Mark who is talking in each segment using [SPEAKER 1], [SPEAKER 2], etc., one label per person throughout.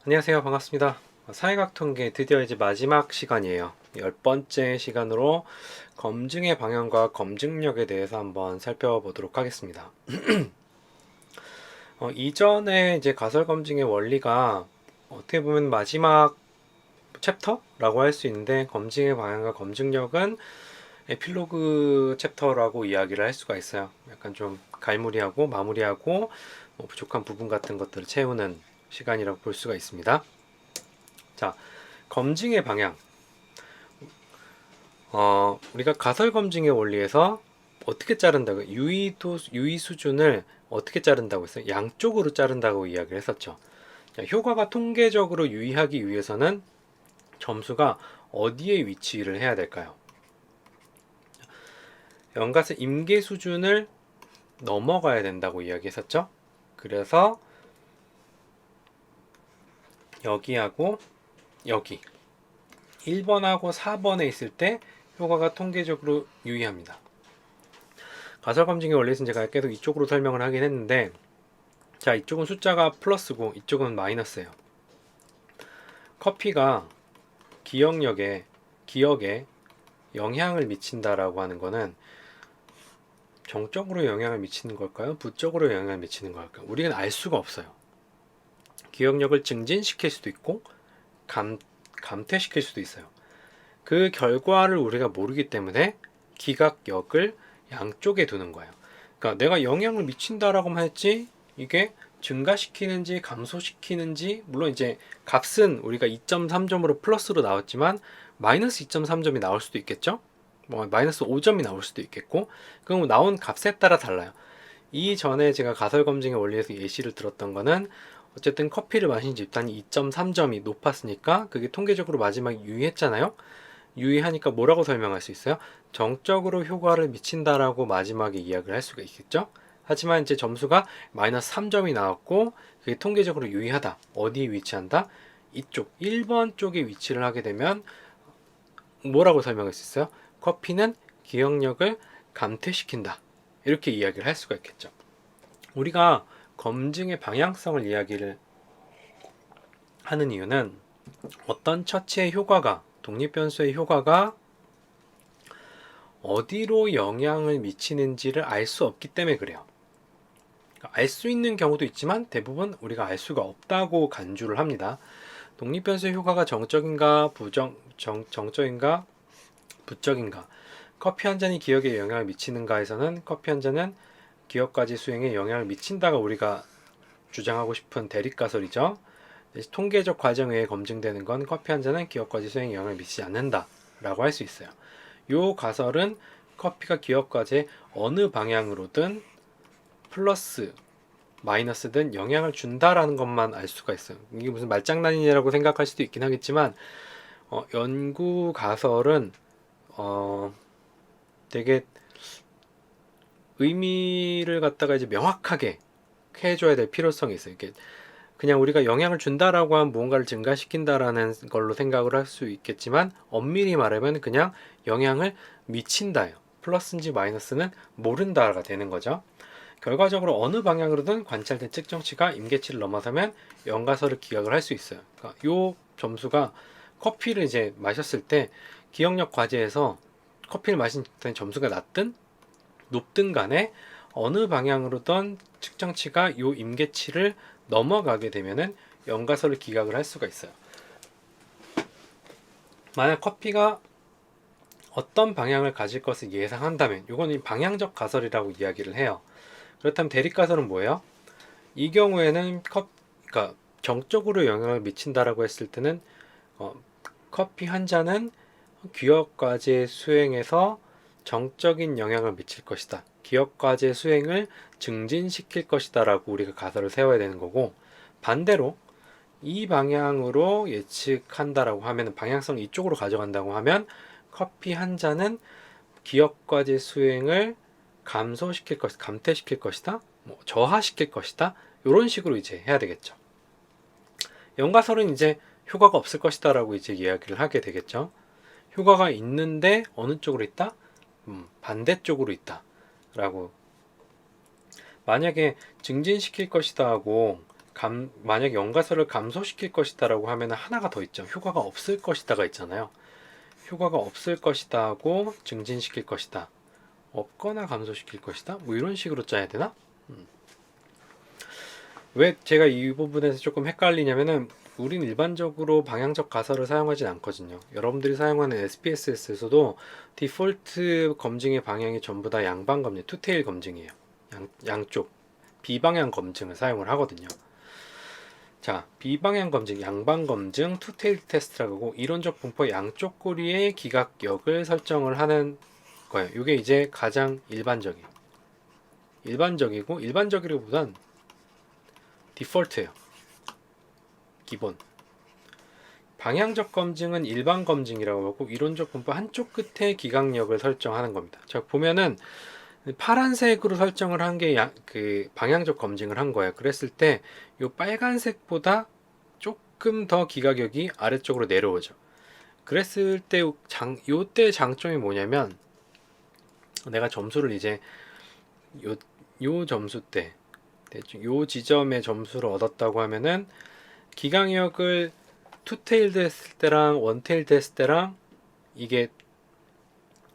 [SPEAKER 1] 안녕하세요. 반갑습니다. 사회학 통계 드디어 이제 마지막 시간이에요. 10번째 시간으로 검증의 방향과 검증력에 대해서 한번 살펴보도록 하겠습니다. 이전에 이제 가설 검증의 원리가 어떻게 보면 마지막 챕터라고 할 수 있는데, 검증의 방향과 검증력은 에필로그 챕터라고 이야기를 할 수가 있어요. 약간 좀 갈무리하고 마무리하고 부족한 부분 같은 것들을 채우는 시간이라고 볼 수가 있습니다. 자, 검증의 방향. 우리가 가설 검증의 원리에서 어떻게 자른다고, 유의 수준을 어떻게 자른다고 했어요? 양쪽으로 자른다고 이야기를 했었죠. 자, 효과가 통계적으로 유의하기 위해서는 점수가 어디에 위치를 해야 될까요? 연가스 임계 수준을 넘어가야 된다고 이야기했었죠. 그래서 여기하고 여기 1번하고 4번에 있을 때 효과가 통계적으로 유의합니다. 가설 검증의 원리에서는 제가 계속 이쪽으로 설명을 하긴 했는데, 자, 이쪽은 숫자가 플러스고 이쪽은 마이너스예요. 커피가 기억에 영향을 미친다라고 하는 거는 정적으로 영향을 미치는 걸까요? 부적으로 영향을 미치는 걸까요? 우리는 알 수가 없어요. 기억력을 증진시킬 수도 있고 감퇴시킬 수도 있어요. 그 결과를 우리가 모르기 때문에 기각역을 양쪽에 두는 거예요. 그러니까 내가 영향을 미친다라고만 했지, 이게 증가시키는지 감소시키는지, 물론 이제 값은 우리가 2.3점으로 플러스로 나왔지만 마이너스 2.3점이 나올 수도 있겠죠. 뭐 마이너스 5점이 나올 수도 있겠고, 그럼 나온 값에 따라 달라요. 이전에 제가 가설 검증의 원리에서 예시를 들었던 거는, 어쨌든 커피를 마신 집단이 2.3점이 높았으니까 그게 통계적으로 마지막에 유의했잖아요. 유의하니까 뭐라고 설명할 수 있어요? 정적으로 효과를 미친다라고 마지막에 이야기를 할 수가 있겠죠. 하지만 이제 점수가 마이너스 3점이 나왔고 그게 통계적으로 유의하다. 어디에 위치한다? 이쪽 1번 쪽에 위치를 하게 되면 뭐라고 설명할 수 있어요? 커피는 기억력을 감퇴시킨다. 이렇게 이야기를 할 수가 있겠죠. 우리가 검증의 방향성을 이야기를 하는 이유는 어떤 처치의 효과가, 독립변수의 효과가 어디로 영향을 미치는지를 알 수 없기 때문에 그래요. 알 수 있는 경우도 있지만 대부분 우리가 알 수가 없다고 간주를 합니다. 독립변수의 효과가 정적인가 부적인가, 커피 한 잔이 기억에 영향을 미치는가에서는 커피 한 잔은 기억까지 수행에 영향을 미친다가 우리가 주장하고 싶은 대립가설이죠. 통계적 과정 외에 검증되는 건 커피 한 잔은 기억까지 수행에 영향을 미치지 않는다 라고 할 수 있어요. 요 가설은 커피가 기억과제에 어느 방향으로든 플러스 마이너스든 영향을 준다라는 것만 알 수가 있어요. 이게 무슨 말장난이냐라고 생각할 수도 있긴 하겠지만, 연구 가설은 되게 의미를 갖다가 이제 명확하게 해줘야 될 필요성이 있어요. 이게 그냥 우리가 영향을 준다라고 하면 무언가를 증가시킨다라는 걸로 생각을 할 수 있겠지만, 엄밀히 말하면 그냥 영향을 미친다예요. 플러스인지 마이너스는 모른다가 되는 거죠. 결과적으로 어느 방향으로든 관찰된 측정치가 임계치를 넘어서면 연가설을 기각을 할 수 있어요. 그러니까 요 점수가 커피를 이제 마셨을 때 기억력 과제에서 커피를 마신 점수가 낮든 높든 간에 어느 방향으로든 측정치가 요 임계치를 넘어가게 되면은 연가설을 기각을 할 수가 있어요. 만약 커피가 어떤 방향을 가질 것을 예상한다면, 이거는 방향적 가설이라고 이야기를 해요. 그렇다면 대립가설은 뭐예요? 이 경우에는 그러니까 정적으로 영향을 미친다라고 했을 때는 어, 커피 한 잔은 기억과제 수행에서 정적인 영향을 미칠 것이다. 기억과제 수행을 증진시킬 것이다 라고 우리가 가설을 세워야 되는 거고, 반대로 이 방향으로 예측한다라고 하면, 방향성 이쪽으로 가져간다고 하면 커피 한 잔은 기억과제 수행을 감퇴시킬 것이다, 뭐 저하시킬 것이다, 이런 식으로 이제 해야 되겠죠. 연가설은 이제 효과가 없을 것이다라고 이제 이야기를 하게 되겠죠. 효과가 있는데 어느 쪽으로 있다? 반대쪽으로 있다라고. 만약에 증진시킬 것이다 하고 만약 연가설을 감소시킬 것이다라고 하면 하나가 더 있죠. 효과가 없을 것이다가 있잖아요. 효과가 없을 것이다 하고 증진시킬 것이다. 없거나 감소시킬 것이다. 뭐 이런 식으로 짜야 되나? 왜 제가 이 부분에서 조금 헷갈리냐면은 우린 일반적으로 방향적 가설을 사용하진 않거든요. 여러분들이 사용하는 SPSS에서도 디폴트 검증의 방향이 전부 다 양방 검증, 투테일 검증이에요. 양쪽 비방향 검증을 사용을 하거든요. 자, 비방향 검증, 양방 검증, 투테일 테스트라고 하고 이론적 분포 양쪽 꼬리의 기각력을 설정을 하는 거예요. 이게 이제 가장 일반적이고 일반적이라기보단 디폴트예요. 기본. 방향적 검증은 일반 검증이라고 하고 이론적 분포 한쪽 끝에 기각력을 설정하는 겁니다. 자, 보면은 파란색으로 설정을 한 게 그 방향적 검증을 한 거예요. 그랬을 때 이 빨간색보다 조금 더 기각력이 아래쪽으로 내려오죠. 그랬을 때 요때 장점이 뭐냐면 내가 점수를 이제 요 점수 때 대충 요 지점의 점수를 얻었다고 하면은 기각력을 투테일드 했을 때랑 원테일드 했을 때랑 이게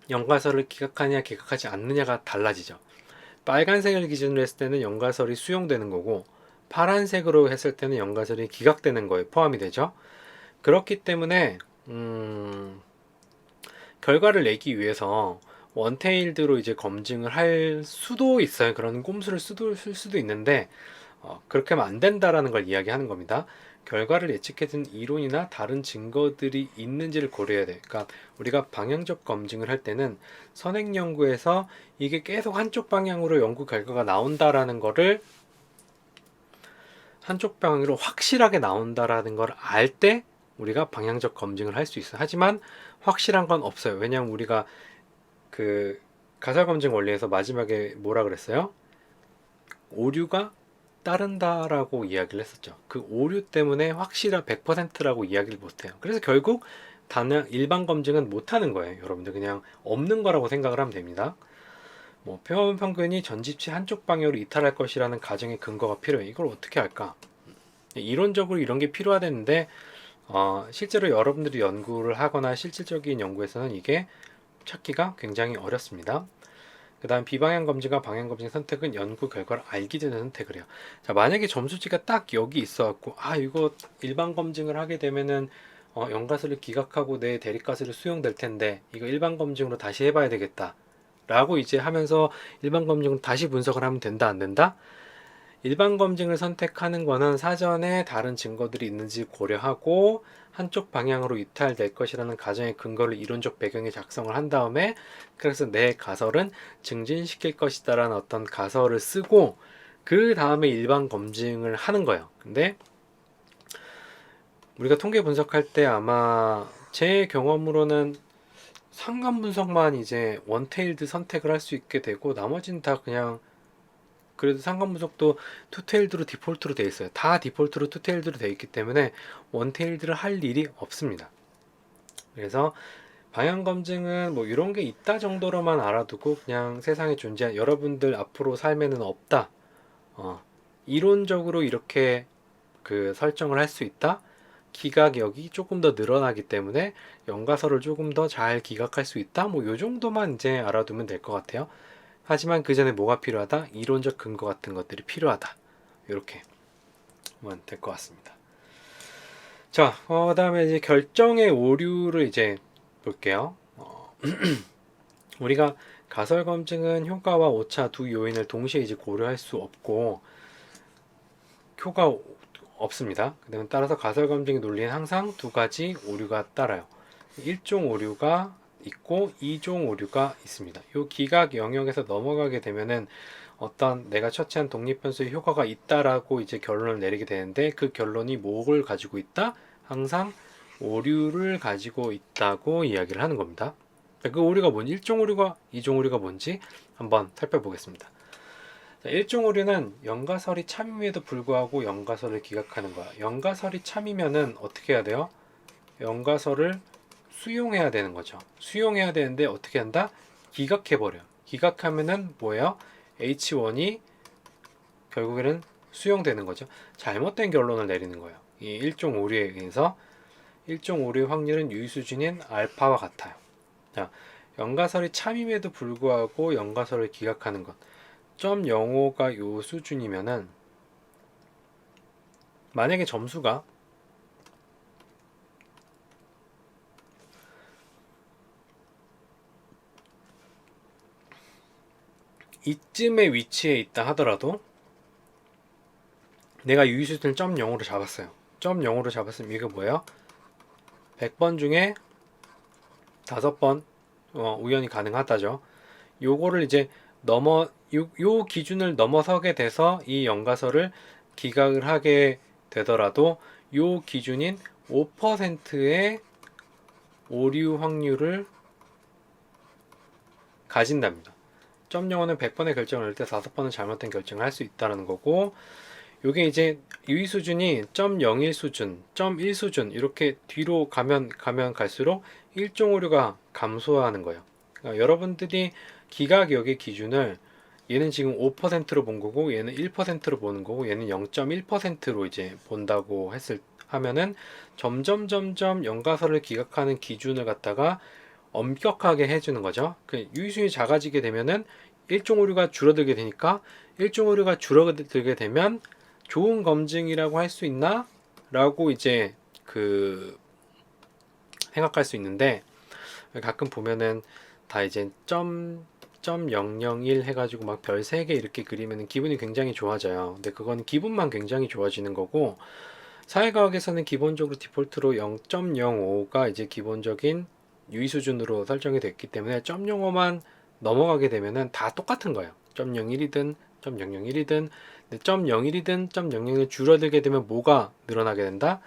[SPEAKER 1] 연가설을 기각하냐 기각하지 않느냐가 달라지죠. 빨간색을 기준으로 했을 때는 연가설이 수용되는 거고 파란색으로 했을 때는 연가설이 기각되는 거에 포함이 되죠. 그렇기 때문에 결과를 내기 위해서 원테일드로 이제 검증을 할 수도 있어요. 그런 꼼수를 쓸 수도 있는데 그렇게 하면 안 된다라는 걸 이야기하는 겁니다. 결과를 예측해준 이론이나 다른 증거들이 있는지를 고려해야 돼. 그러니까 우리가 방향적 검증을 할 때는 선행 연구에서 이게 계속 한쪽 방향으로 연구 결과가 나온다라는 거를 한쪽 방향으로 확실하게 나온다라는 걸 알 때 우리가 방향적 검증을 할 수 있어요. 하지만 확실한 건 없어요. 왜냐하면 우리가 그 가설 검증 원리에서 마지막에 뭐라 그랬어요? 오류가 따른다라고 이야기를 했었죠. 그 오류 때문에 확실한 100%라고 이야기를 못해요. 그래서 결국 단연 일반 검증은 못하는 거예요. 여러분들 그냥 없는 거라고 생각을 하면 됩니다. 뭐 표본 평균이 전집치 한쪽 방향으로 이탈할 것이라는 가정의 근거가 필요해요. 이걸 어떻게 할까? 이론적으로 이런 게 필요하다는데 실제로 여러분들이 연구를 하거나 실질적인 연구에서는 이게 찾기가 굉장히 어렵습니다. 그 다음 비방향 검증과 방향 검증 선택은 연구 결과를 알기 전에 선택을 해요. 자, 만약에 점수지가 딱 여기 있어갖고 이거 일반 검증을 하게 되면은 연가설을 기각하고 내 대립가설이 수용될 텐데 이거 일반 검증으로 다시 해봐야 되겠다 라고 이제 하면서 일반 검증을 다시 분석을 하면 된다 안 된다? 일반 검증을 선택하는 거는 사전에 다른 증거들이 있는지 고려하고 한쪽 방향으로 이탈될 것이라는 가정의 근거를 이론적 배경에 작성을 한 다음에 그래서 내 가설은 증진시킬 것이다라는 어떤 가설을 쓰고 그 다음에 일반 검증을 하는 거예요. 근데 우리가 통계 분석할 때 아마 제 경험으로는 상관 분석만 이제 원테일드 선택을 할 수 있게 되고 나머지는 다 그냥 그래도 상관 분석도 투테일드로 디폴트로 되어 있어요. 다 디폴트로 투테일드로 되어 있기 때문에 원테일드를 할 일이 없습니다. 그래서 방향 검증은 뭐 이런 게 있다 정도로만 알아두고 그냥 세상에 존재한 여러분들 앞으로 삶에는 없다. 이론적으로 이렇게 그 설정을 할 수 있다. 기각력이 조금 더 늘어나기 때문에 연가설을 조금 더 잘 기각할 수 있다. 뭐 요 정도만 이제 알아두면 될 것 같아요. 하지만 그 전에 뭐가 필요하다? 이론적 근거 같은 것들이 필요하다. 이렇게 하면 될 것 같습니다. 자, 그다음에 이제 결정의 오류를 이제 볼게요. 우리가 가설 검증은 효과와 오차 두 요인을 동시에 이제 고려할 수 없고 효과 없습니다. 따라서 가설 검증의 논리는 항상 두 가지 오류가 따라요. 1종 오류가 있고 2종 오류가 있습니다. 이 기각 영역에서 넘어가게 되면은 어떤 내가 처치한 독립변수의 효과가 있다라고 이제 결론을 내리게 되는데 그 결론이 뭐를 가지고 있다? 항상 오류를 가지고 있다고 이야기를 하는 겁니다. 그 오류가 뭔지 1종 오류가 2종 오류가 뭔지 한번 살펴보겠습니다. 자, 1종 오류는 연가설이 참임에도 불구하고 연가설을 기각하는 거야. 연가설이 참이면은 어떻게 해야 돼요? 연가설을 수용해야 되는 거죠. 수용해야 되는데 어떻게 한다? 기각해버려. 기각하면은 뭐예요? H1이 결국에는 수용되는 거죠. 잘못된 결론을 내리는 거예요. 이 일종 오류에 의해서 일종 오류의 확률은 유의 수준인 알파와 같아요. 자, 연가설이 참임에도 불구하고 연가설을 기각하는 것. 0.05가 요 수준이면은 만약에 점수가 이쯤의 위치에 있다 하더라도 내가 유의 수준을 0.0으로 잡았어요. 0.0으로 잡았으면 이게 뭐예요? 100번 중에 5번 우연히 가능하다죠. 요거를 이제 요 기준을 넘어서게 돼서 이 연가설을 기각을 하게 되더라도 요 기준인 5%의 오류 확률을 가진답니다. 0.05는 100번의 결정을 할 때 5번은 잘못된 결정을 할 수 있다는 거고, 요게 이제 유의 수준이 0.01 수준, 0.1 수준 이렇게 뒤로 가면 갈수록 일종 오류가 감소하는 거예요. 그러니까 여러분들이 기각역의 기준을 얘는 지금 5%로 본 거고 얘는 1%로 보는 거고 얘는 0.1%로 이제 본다고 하면은 점점 연가설을 기각하는 기준을 갖다가 엄격하게 해주는 거죠. 그 유의수준이 작아지게 되면은 일종 오류가 줄어들게 되니까 일종 오류가 줄어들게 되면 좋은 검증이라고 할 수 있나? 라고 이제 생각할 수 있는데 가끔 보면은 다 이제 0.001 해가지고 막 별 3개 이렇게 그리면 기분이 굉장히 좋아져요. 근데 그건 기분만 굉장히 좋아지는 거고 사회과학에서는 기본적으로 디폴트로 0.05가 이제 기본적인 유의 수준으로 설정이 됐기 때문에 0.05만 넘어가게 되면은 다 똑같은 거예요. 0.01이든 0.001이든 0.01이든 0.00이 줄어들게 되면 뭐가 늘어나게 된다?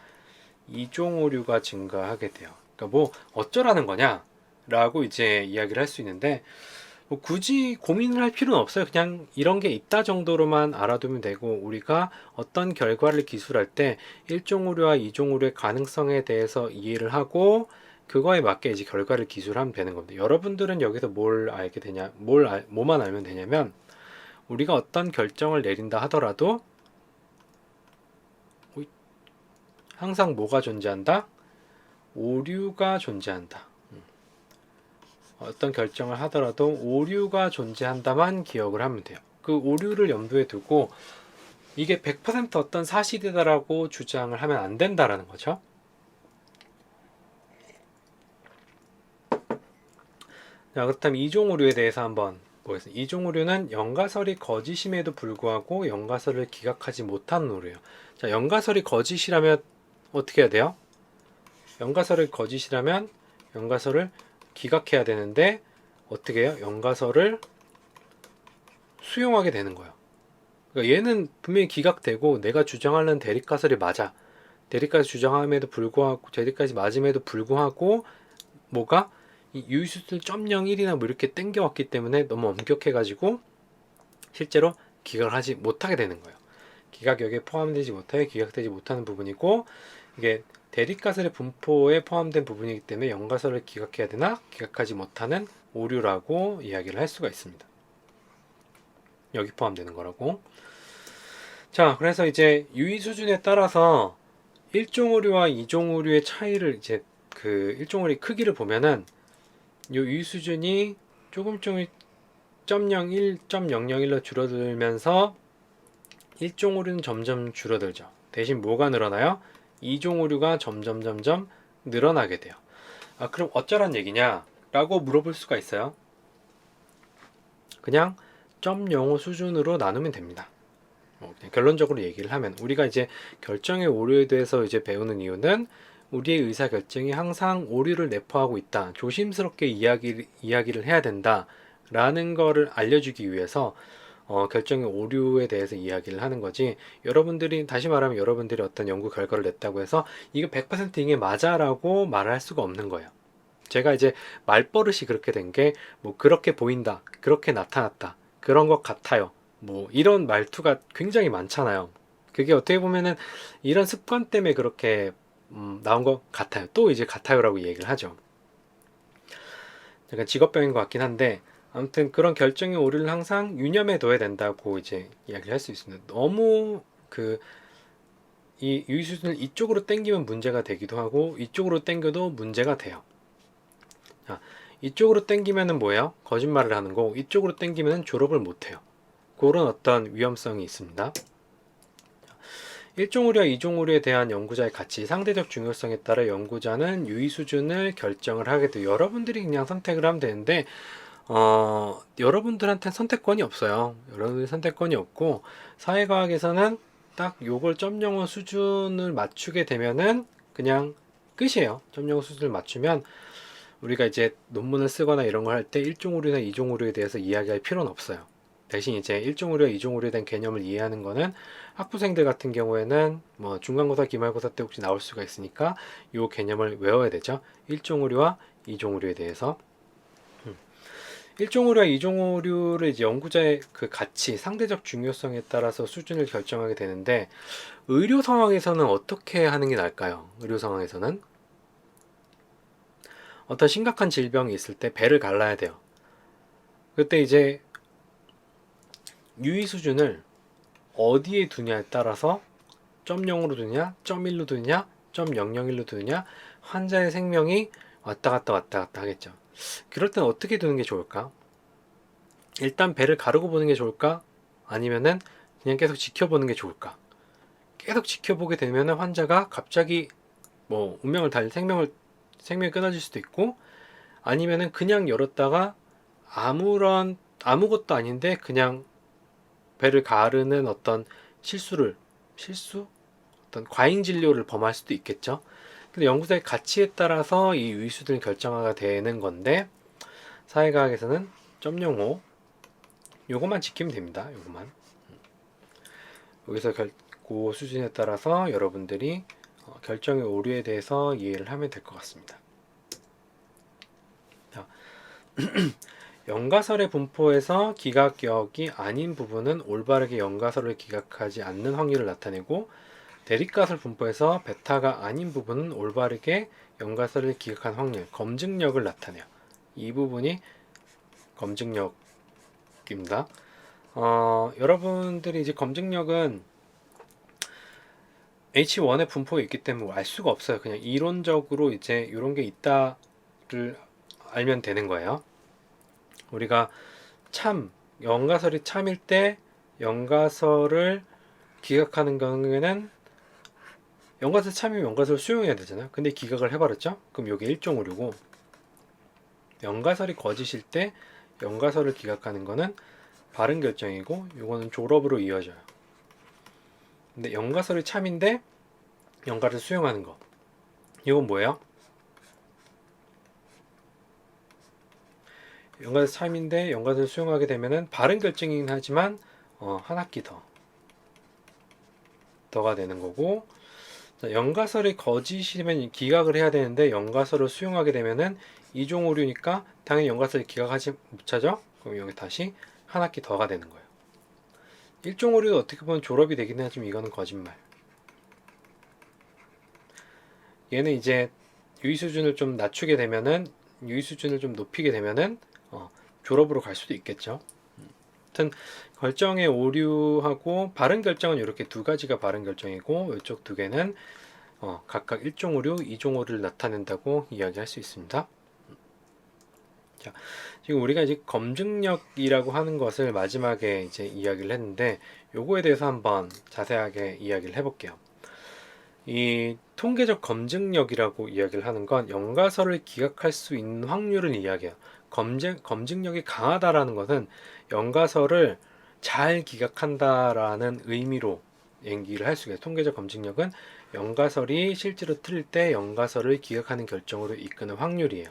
[SPEAKER 1] 이종 오류가 증가하게 돼요. 그러니까 뭐 어쩌라는 거냐? 라고 이제 이야기를 할 수 있는데 뭐 굳이 고민을 할 필요는 없어요. 그냥 이런 게 있다 정도로만 알아두면 되고 우리가 어떤 결과를 기술할 때 일종 오류와 이종 오류의 가능성에 대해서 이해를 하고 그거에 맞게 이제 결과를 기술하면 되는 겁니다. 여러분들은 여기서 뭘 알게 되냐, 뭐만 알면 되냐면 우리가 어떤 결정을 내린다 하더라도 항상 뭐가 존재한다? 오류가 존재한다. 어떤 결정을 하더라도 오류가 존재한다만 기억을 하면 돼요. 그 오류를 염두에 두고 이게 100% 어떤 사실이다라고 주장을 하면 안 된다라는 거죠. 자, 그렇다면 이종 오류에 대해서 한번 보겠습니다. 이종 오류는 연가설이 거짓임에도 불구하고 연가설을 기각하지 못하는 오류예요. 자, 연가설이 거짓이라면 어떻게 해야 돼요? 연가설을 거짓이라면 연가설을 기각해야 되는데 어떻게 해요? 연가설을 수용하게 되는 거예요. 그러니까 얘는 분명히 기각되고 내가 주장하는 대립가설이 맞아. 대립까지 주장함에도 불구하고 대립까지 맞음에도 불구하고 뭐가 이 유의수를 0.01이나 뭐 이렇게 땡겨왔기 때문에 너무 엄격해가지고 실제로 기각을 하지 못하게 되는 거예요. 기각역에 포함되지 못하게 기각되지 못하는 부분이고 이게 대립가설의 분포에 포함된 부분이기 때문에 연가설을 기각해야 되나 기각하지 못하는 오류라고 이야기를 할 수가 있습니다. 여기 포함되는 거라고. 자, 그래서 이제 유의 수준에 따라서 일종 오류와 이종 오류의 차이를 이제 일종 오류의 크기를 보면은 이 유의 수준이 조금씩 0.01, 0.001로 줄어들면서 일종 오류는 점점 줄어들죠. 대신 뭐가 늘어나요? 이종 오류가 점점 늘어나게 돼요. 아, 그럼 어쩌란 얘기냐? 라고 물어볼 수가 있어요. 그냥 0.05 수준으로 나누면 됩니다. 그냥 결론적으로 얘기를 하면 우리가 이제 결정의 오류에 대해서 이제 배우는 이유는 우리의 의사 결정이 항상 오류를 내포하고 있다. 조심스럽게 이야기를 해야 된다. 라는 거를 알려주기 위해서 결정의 오류에 대해서 이야기를 하는 거지. 여러분들이 다시 말하면 여러분들이 어떤 연구 결과를 냈다고 해서 이거 100% 이게 맞아라고 말을 할 수가 없는 거예요. 제가 이제 말버릇이 그렇게 된 게 뭐 그렇게 보인다, 그렇게 나타났다, 그런 것 같아요. 뭐 이런 말투가 굉장히 많잖아요. 그게 어떻게 보면은 이런 습관 때문에 그렇게 나온 것 같아요. 또 이제 같아요라고 얘기를 하죠. 약간 직업병인 것 같긴 한데 아무튼 그런 결정의 오류를 항상 유념해 둬야 된다고 이제 이야기를 할 수 있습니다. 너무 이 유의 수준을 이쪽으로 당기면 문제가 되기도 하고 이쪽으로 당겨도 문제가 돼요. 자, 이쪽으로 당기면은 뭐예요? 거짓말을 하는 거고 이쪽으로 당기면은 졸업을 못 해요. 그런 어떤 위험성이 있습니다. 1종 오류와 2종 오류에 대한 연구자의 가치, 상대적 중요성에 따라 연구자는 유의 수준을 결정을 하게 돼요. 여러분들이 그냥 선택을 하면 되는데 여러분들한테는 선택권이 없어요. 여러분들 선택권이 없고 사회과학에서는 딱 요걸 0.05 수준을 맞추게 되면은 그냥 끝이에요. 0.05 수준을 맞추면 우리가 이제 논문을 쓰거나 이런 걸 할 때 1종 오류나 2종 오류에 대해서 이야기할 필요는 없어요. 대신 이제 1종 오류와 2종 오류에 대한 개념을 이해하는 거는 학부생들 같은 경우에는 뭐 중간고사, 기말고사 때 혹시 나올 수가 있으니까 요 개념을 외워야 되죠. 1종 오류와 2종 오류에 대해서. 1종 오류와 2종 오류를 이제 연구자의 그 가치, 상대적 중요성에 따라서 수준을 결정하게 되는데 의료 상황에서는 어떻게 하는 게 나을까요? 의료 상황에서는 어떤 심각한 질병이 있을 때 배를 갈라야 돼요. 그때 이제 유의 수준을 어디에 두냐에 따라서 0.0으로 두냐, 0.1로 두냐, 0.001로 두냐, 환자의 생명이 왔다 갔다 하겠죠. 그럴 땐 어떻게 두는 게 좋을까? 일단 배를 가르고 보는 게 좋을까? 아니면은 그냥 계속 지켜보는 게 좋을까? 계속 지켜보게 되면은 환자가 갑자기 뭐 운명을 달리 생명이 끊어질 수도 있고 아니면은 그냥 열었다가 아무것도 아닌데 그냥 배를 가르는 어떤 실수? 어떤 과잉 진료를 범할 수도 있겠죠. 근데 연구자의 가치에 따라서 이 유의 수준을 결정하게 되는 건데 사회과학에서는 0.05 요것만 지키면 됩니다. 요것만. 여기서 그 수준에 따라서 여러분들이 결정의 오류에 대해서 이해를 하면 될 것 같습니다. 자, 연가설의 분포에서 기각역이 아닌 부분은 올바르게 연가설을 기각하지 않는 확률을 나타내고 대립가설 분포에서 베타가 아닌 부분은 올바르게 연가설을 기각한 확률, 검증력을 나타내요. 이 부분이 검증력입니다. 여러분들이 이제 검증력은 H1의 분포가 있기 때문에 알 수가 없어요. 그냥 이론적으로 이제 이런 게 있다를 알면 되는 거예요. 우리가 연가설이 참일 때 연가설을 기각하는 경우에는 연가설 참이면 연가설을 수용해야 되잖아요. 근데 기각을 해버렸죠? 그럼 이게 1종 오류고 연가설이 거짓일 때 연가설을 기각하는 거는 바른 결정이고 이거는 졸업으로 이어져요. 근데 연가설이 참인데 연가를 수용하는 거 이건 뭐예요? 연가설 참인데 연가설을 수용하게 되면은 바른 결정이긴 하지만 한 학기 더가 되는 거고 연가설이 거짓이면 기각을 해야 되는데 연가설을 수용하게 되면은 2종 오류니까 당연히 연가설을 기각하지 못하죠. 그럼 여기 다시 한 학기 더가 되는 거예요. 1종 오류도 어떻게 보면 졸업이 되긴 하지만 이거는 거짓말. 얘는 이제 유의 수준을 좀 낮추게 되면은 유의 수준을 좀 높이게 되면은 졸업으로 갈 수도 있겠죠. 하여튼 결정의 오류하고 바른 결정은 이렇게 두 가지가 바른 결정이고 이쪽 두 개는 각각 1종 오류, 2종 오류를 나타낸다고 이야기할 수 있습니다. 자, 지금 우리가 이제 검증력이라고 하는 것을 마지막에 이제 이야기를 했는데 요거에 대해서 한번 자세하게 이야기를 해볼게요. 이 통계적 검증력이라고 이야기를 하는 건 연가설을 기각할 수 있는 확률을 이야기해요. 검증력이 강하다라는 것은 연가설을 잘 기각한다라는 의미로 얘기를 할 수가 있어요. 통계적 검증력은 연가설이 실제로 틀릴 때 연가설을 기각하는 결정으로 이끄는 확률이에요.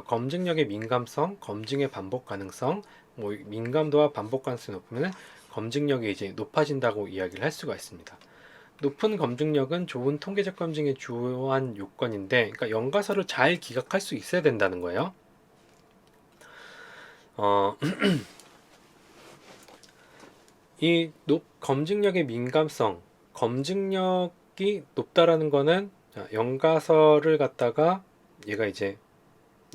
[SPEAKER 1] 검증력의 민감성, 검증의 반복 가능성, 뭐 민감도와 반복 가능성이 높으면 검증력이 이제 높아진다고 이야기를 할 수가 있습니다. 높은 검증력은 좋은 통계적 검증의 주요한 요건인데, 그러니까 연가설을 잘 기각할 수 있어야 된다는 거예요. 이 검증력의 민감성, 검증력이 높다라는 거는 연가설을 갖다가 얘가 이제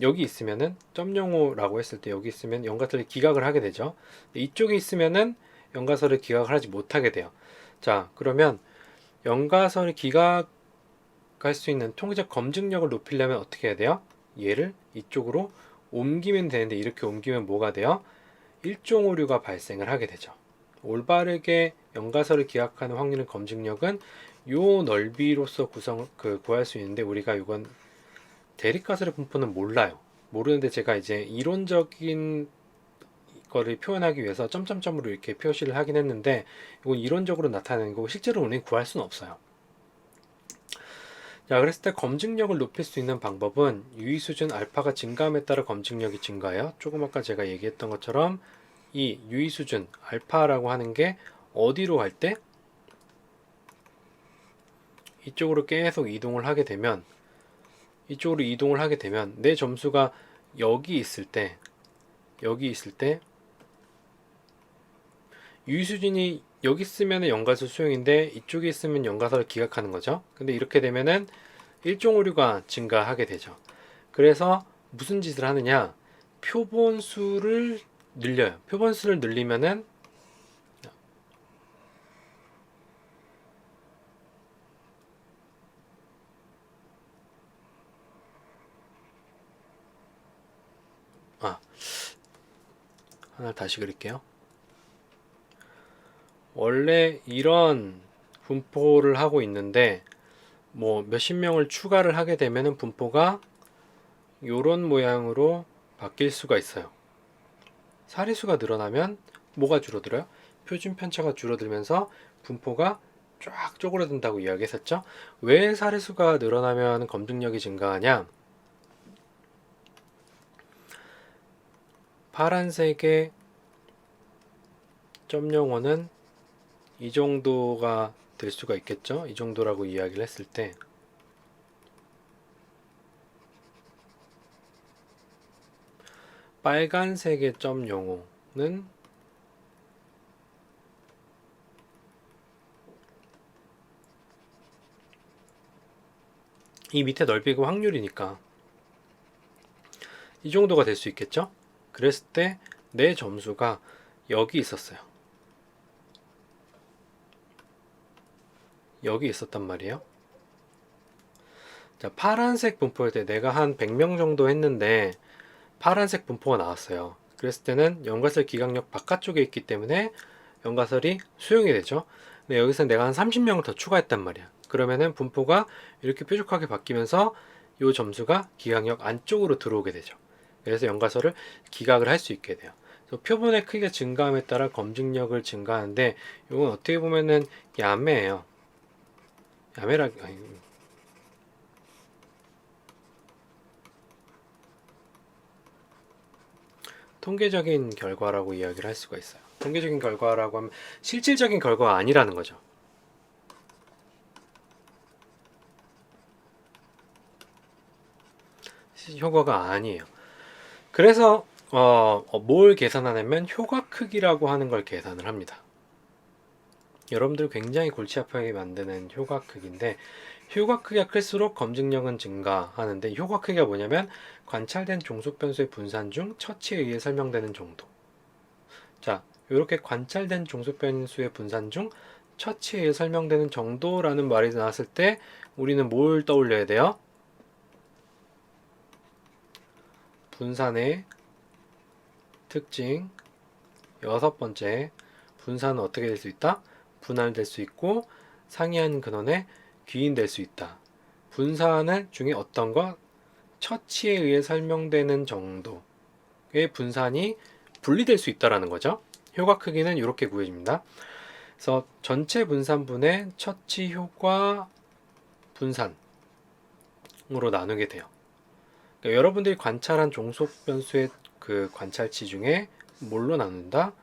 [SPEAKER 1] 여기 있으면은 0.05라고 했을 때 여기 있으면 연가설을 기각을 하게 되죠. 이쪽에 있으면은 연가설을 기각을 하지 못하게 돼요. 자, 그러면 연가설이 기각할 수 있는 통계적 검증력을 높이려면 어떻게 해야 돼요? 얘를 이쪽으로 옮기면 되는데, 이렇게 옮기면 뭐가 돼요? 일종 오류가 발생을 하게 되죠. 올바르게 연가설을 기각하는 확률의 검증력은 요 넓이로서 구할 수 있는데, 우리가 이건 대립가설의 분포는 몰라요. 모르는데 제가 이제 이론적인 거를 표현하기 위해서 점점점으로 이렇게 표시를 하긴 했는데, 이건 이론적으로 나타내는 거고 실제로 우리는 구할 수는 없어요. 자, 그랬을 때 검증력을 높일 수 있는 방법은 유의 수준 알파가 증가함에 따라 검증력이 증가해요. 조금 아까 제가 얘기했던 것처럼 이 유의 수준 알파라고 하는 게 어디로 갈 때? 이쪽으로 계속 이동을 하게 되면, 내 점수가 여기 있을 때 유의 수준이 여기 있으면 연가설 수용인데 이쪽에 있으면 연가설을 기각하는 거죠. 근데 이렇게 되면은 일종 오류가 증가하게 되죠. 그래서 무슨 짓을 하느냐? 표본수를 늘려요. 표본수를 늘리면은 하나 다시 그릴게요. 원래 이런 분포를 하고 있는데 뭐 몇십 명을 추가를 하게 되면은 분포가 요런 모양으로 바뀔 수가 있어요. 사례수가 늘어나면 뭐가 줄어들어요? 표준 편차가 줄어들면서 분포가 쫙 쪼그라든다고 이야기했었죠. 왜 사례수가 늘어나면 검증력이 증가하냐? 파란색의 점 영어는 이 정도가 될 수가 있겠죠. 이 정도라고 이야기를 했을 때 빨간색의 점 영어는 이 밑에 넓이가 확률이니까 이 정도가 될 수 있겠죠. 그랬을 때 내 점수가 여기 있었어요. 여기 있었단 말이에요. 자, 파란색 분포일 때 내가 한 100명 정도 했는데 파란색 분포가 나왔어요. 그랬을 때는 연가설 기각력 바깥쪽에 있기 때문에 연가설이 수용이 되죠. 근데 여기서 내가 한 30명을 더 추가했단 말이야. 그러면은 분포가 이렇게 뾰족하게 바뀌면서 이 점수가 기각력 안쪽으로 들어오게 되죠. 그래서 연가설을 기각을 할 수 있게 돼요. 그래서 표본의 크기가 증가함에 따라 검증력을 증가하는데, 이건 어떻게 보면은 야매예요. 통계적인 결과라고 이야기를 할 수가 있어요. 통계적인 결과라고 하면 실질적인 결과가 아니라는 거죠. 효과가 아니에요. 그래서 뭘 계산하냐면 효과 크기라고 하는 걸 계산을 합니다. 여러분들 굉장히 골치 아프게 만드는 효과 크기인데, 효과 크기가 클수록 검증력은 증가하는데, 효과 크기가 뭐냐면 관찰된 종속 변수의 분산 중 처치에 의해 설명되는 정도. 자, 이렇게 관찰된 종속 변수의 분산 중 처치에 의해 설명되는 정도라는 말이 나왔을 때 우리는 뭘 떠올려야 돼요? 분산의 특징. 여섯 번째, 분산은 어떻게 될 수 있다? 분할될 수 있고 상이한 근원에 귀인될 수 있다. 분산을 중에 어떤 것? 처치에 의해 설명되는 정도의 분산이 분리될 수 있다라는 거죠. 효과 크기는 이렇게 구해집니다. 그래서 전체 분산분의 처치 효과 분산으로 나누게 돼요. 그러니까 여러분들이 관찰한 종속 변수의 그 관찰치 중에 뭘로 나눈다?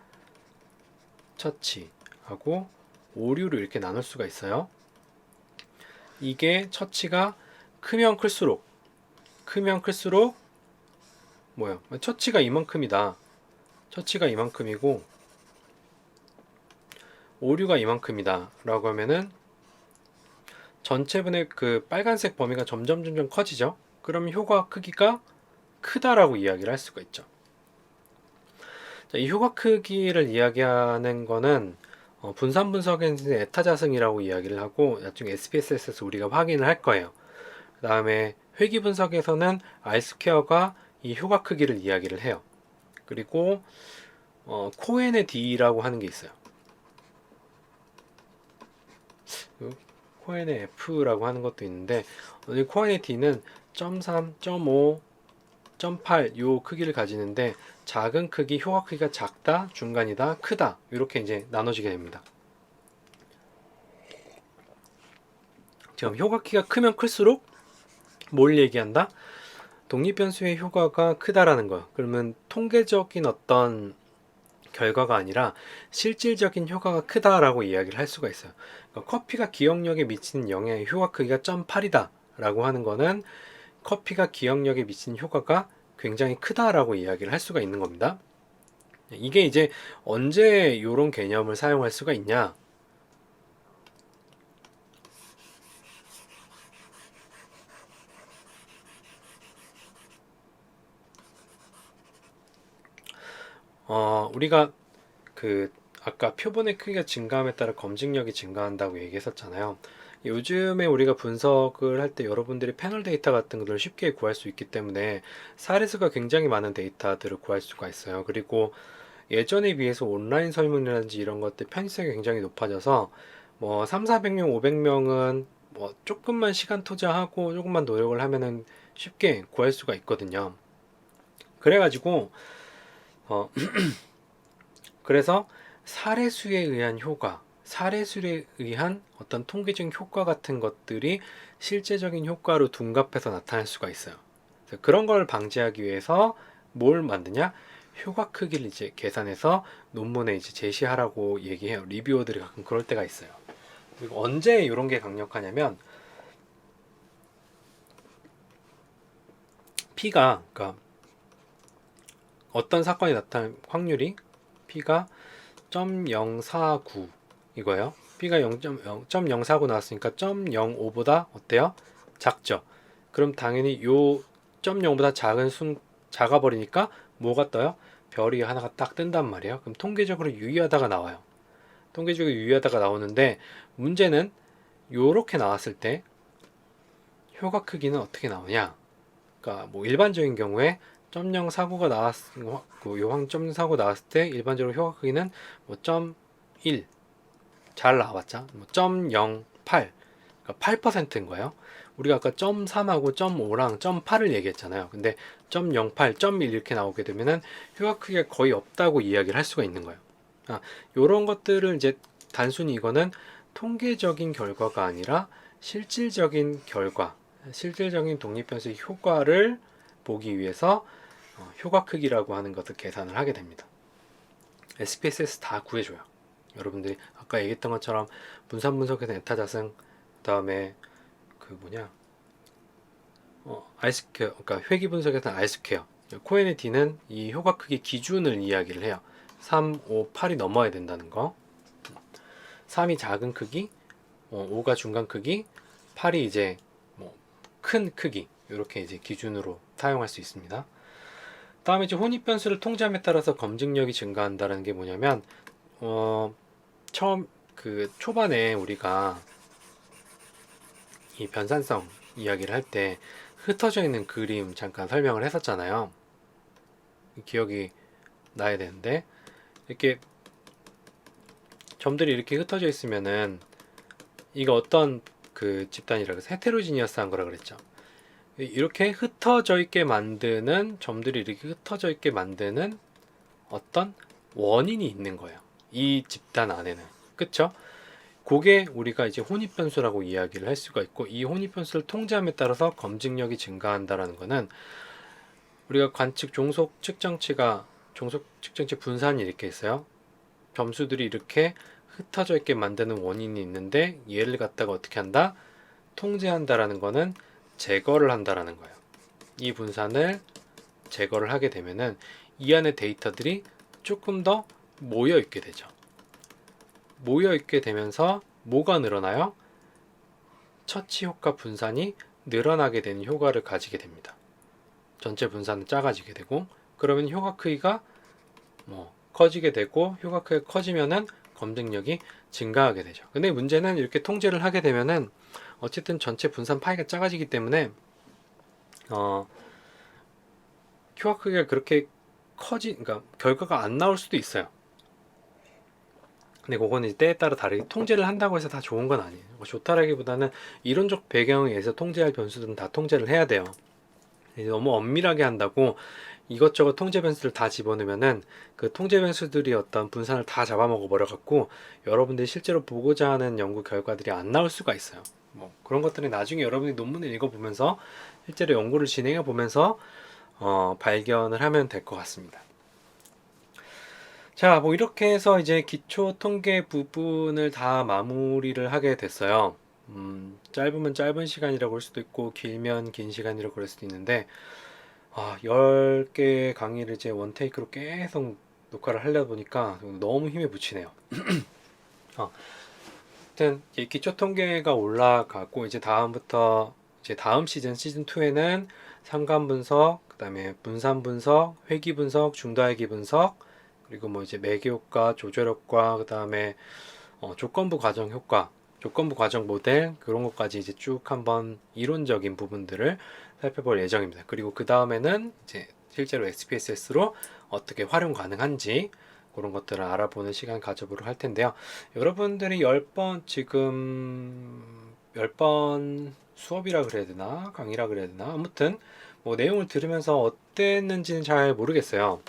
[SPEAKER 1] 처치하고 오류로 이렇게 나눌 수가 있어요. 이게 처치가 크면 클수록 뭐야? 처치가 이만큼이다. 처치가 이만큼이고 오류가 이만큼이다 라고 하면은 전체분의 그 빨간색 범위가 점점 커지죠. 그럼 효과 크기가 크다라고 이야기를 할 수가 있죠. 자, 이 효과 크기를 이야기하는 거는 분산 분석에는 에타 자승이라고 이야기를 하고 나중에 SPSS에서 우리가 확인을 할 거예요. 그 다음에 회귀 분석에서는 R스퀘어가 이 효과 크기를 이야기를 해요. 그리고 코엔의 D라고 하는 게 있어요. 코엔의 F라고 하는 것도 있는데 코엔의 D는 0.3, 0.5, 0.8 요 크기를 가지는데 작은 크기, 효과 크기가 작다, 중간이다, 크다 이렇게 이제 나눠지게 됩니다. 지금 효과 크기가 크면 클수록 뭘 얘기한다? 독립변수의 효과가 크다라는 거야. 그러면 통계적인 어떤 결과가 아니라 실질적인 효과가 크다라고 이야기를 할 수가 있어요. 그러니까 커피가 기억력에 미치는 영향의 효과 크기가 0.8이다 라고 하는 거는 커피가 기억력에 미치는 효과가 굉장히 크다라고 이야기를 할 수가 있는 겁니다. 이게 이제 언제 이런 개념을 사용할 수가 있냐? 우리가 그 아까 표본의 크기가 증가함에 따라 검증력이 증가한다고 얘기했었잖아요. 요즘에 우리가 분석을 할 때 여러분들이 패널 데이터 같은 것들을 쉽게 구할 수 있기 때문에 사례수가 굉장히 많은 데이터들을 구할 수가 있어요. 그리고 예전에 비해서 온라인 설문이라든지 이런 것들 편의성이 굉장히 높아져서 뭐 3, 400명, 500명은 뭐 조금만 시간 투자하고 조금만 노력을 하면은 쉽게 구할 수가 있거든요. 그래가지고 어, 그래서 사례수에 의한 효과, 사례수에 의한 어떤 통계적인 효과 같은 것들이 실제적인 효과로 둔갑해서 나타날 수가 있어요. 그래서 그런 걸 방지하기 위해서 뭘 만드냐? 효과 크기를 이제 계산해서 논문에 이제 제시하라고 얘기해요. 리뷰어들이 가끔 그럴 때가 있어요. 그리고 언제 이런 게 강력하냐면 P가 그러니까 어떤 사건이 나타날 확률이 P가 0.049 이거예요. B가 0.049 나왔으니까 0.05보다 어때요? 작죠. 그럼 당연히 요 0.0보다 작은 작아 버리니까 뭐가 떠요? 별이 하나가 딱 뜬단 말이에요. 그럼 통계적으로 유의하다가 나와요. 통계적으로 유의하다가 나오는데 문제는 요렇게 나왔을 때 효과 크기는 어떻게 나오냐? 그러니까 뭐 일반적인 경우에 0.049가 요항 0.49 나왔을 때 일반적으로 효과 크기는 뭐 0.1 잘 나왔죠. 뭐 0.08 그러니까 8%인 거예요. 우리가 아까 0.3하고 0.5랑 0.8을 얘기했잖아요. 근데 0.08, 0.1 이렇게 나오게 되면은 효과 크기가 거의 없다고 이야기를 할 수가 있는 거예요. 이런 것들을 이제 단순히 이거는 통계적인 결과가 아니라 실질적인 결과, 실질적인 독립변수의 효과를 보기 위해서 효과 크기라고 하는 것을 계산을 하게 됩니다. SPSS 다 구해줘요. 여러분들이 아까 얘기했던 것처럼 분산 분석에서 에타 자승, 그다음에 그 뭐냐, R스퀘어, 그러니까 회귀 분석에서는 R스퀘어, 코엔의 D는 이 효과 크기 기준을 이야기를 해요. 3, 5, 8이 넘어야 된다는 거. 3이 작은 크기, 5가 중간 크기, 8이 이제 뭐 큰 크기 이렇게 이제 기준으로 사용할 수 있습니다. 다음에 이제 혼입 변수를 통제함에 따라서 검증력이 증가한다는 게 뭐냐면 처음 그 초반에 우리가 이 변산성 이야기를 할 때 흩어져 있는 그림 잠깐 설명을 했었잖아요. 기억이 나야 되는데 이렇게 점들이 이렇게 흩어져 있으면은 이거 어떤 그 집단이라고 해서 헤테로지니어스한 거라 그랬죠. 이렇게 흩어져 있게 만드는 점들이 이렇게 흩어져 있게 만드는 어떤 원인이 있는 거예요. 이 집단 안에는. 그쵸? 그게 우리가 이제 혼입변수라고 이야기를 할 수가 있고 이 혼입변수를 통제함에 따라서 검증력이 증가한다라는 거는 우리가 관측 종속 측정치 분산이 이렇게 있어요. 점수들이 이렇게 흩어져 있게 만드는 원인이 있는데 얘를 갖다가 어떻게 한다? 통제한다라는 거는 제거를 한다라는 거예요. 이 분산을 제거를 하게 되면은 이 안에 데이터들이 조금 더 모여 있게 되죠. 모여 있게 되면서 뭐가 늘어나요? 처치 효과 분산이 늘어나게 되는 효과를 가지게 됩니다. 전체 분산은 작아지게 되고 그러면 효과 크기가 뭐 커지게 되고 효과 크기가 커지면은 검증력이 증가하게 되죠. 근데 문제는 이렇게 통제를 하게 되면은 어쨌든 전체 분산 파이가 작아지기 때문에 큐어 크기가 그렇게 그러니까 결과가 안 나올 수도 있어요. 근데 그거는 이제 때에 따라 다르게 통제를 한다고 해서 다 좋은 건 아니에요. 좋다라기보다는 이론적 배경에 의해서 통제할 변수들은 다 통제를 해야 돼요. 너무 엄밀하게 한다고 이것저것 통제 변수를 다 집어넣으면은 그 통제 변수들이 어떤 분산을 다 잡아먹어 버려 갖고 여러분들이 실제로 보고자 하는 연구 결과들이 안 나올 수가 있어요. 뭐 그런 것들은 나중에 여러분이 논문을 읽어보면서 실제로 연구를 진행해 보면서 발견을 하면 될 것 같습니다. 자, 뭐 이렇게 해서 이제 기초 통계 부분을 다 마무리를 하게 됐어요. 짧으면 짧은 시간이라고 할 수도 있고 길면 긴 시간이라고 할 수도 있는데 10개 강의를 이제 원테이크로 계속 녹화를 하려다 보니까 너무 힘에 부치네요. 아무튼 기초 통계가 올라가고 이제 다음부터 이제 다음 시즌 2에는 상관 분석, 그다음에 분산 분석, 회귀 분석, 중다회귀 분석, 그리고 뭐 이제 매개 효과, 조절 효과, 그다음에 조건부 과정 효과, 조건부 과정 모델 그런 것까지 이제 쭉 한번 이론적인 부분들을 살펴볼 예정입니다. 그리고 그 다음에는 이제 실제로 XPSS로 어떻게 활용 가능한지 그런 것들을 알아보는 시간 가져보도록 할 텐데요. 여러분들이 10번 지금 10번 수업이라 그래야 되나 강의라 그래야 되나 아무튼 뭐 내용을 들으면서 어땠는지는 잘 모르겠어요.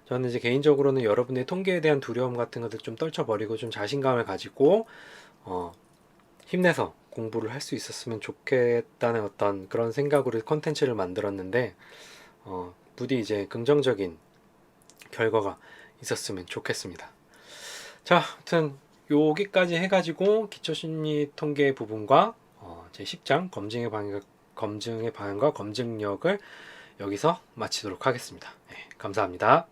[SPEAKER 1] 저는 이제 개인적으로는 여러분의 통계에 대한 두려움 같은 것들 좀 떨쳐버리고 좀 자신감을 가지고 힘내서 공부를 할 수 있었으면 좋겠다는 어떤 그런 생각으로 컨텐츠를 만들었는데 부디 이제 긍정적인 결과가 있었으면 좋겠습니다. 자, 아무튼 여기까지 해가지고 기초심리 통계 부분과 제 10장 검증의 방향과 검증력을 여기서 마치도록 하겠습니다. 네, 감사합니다.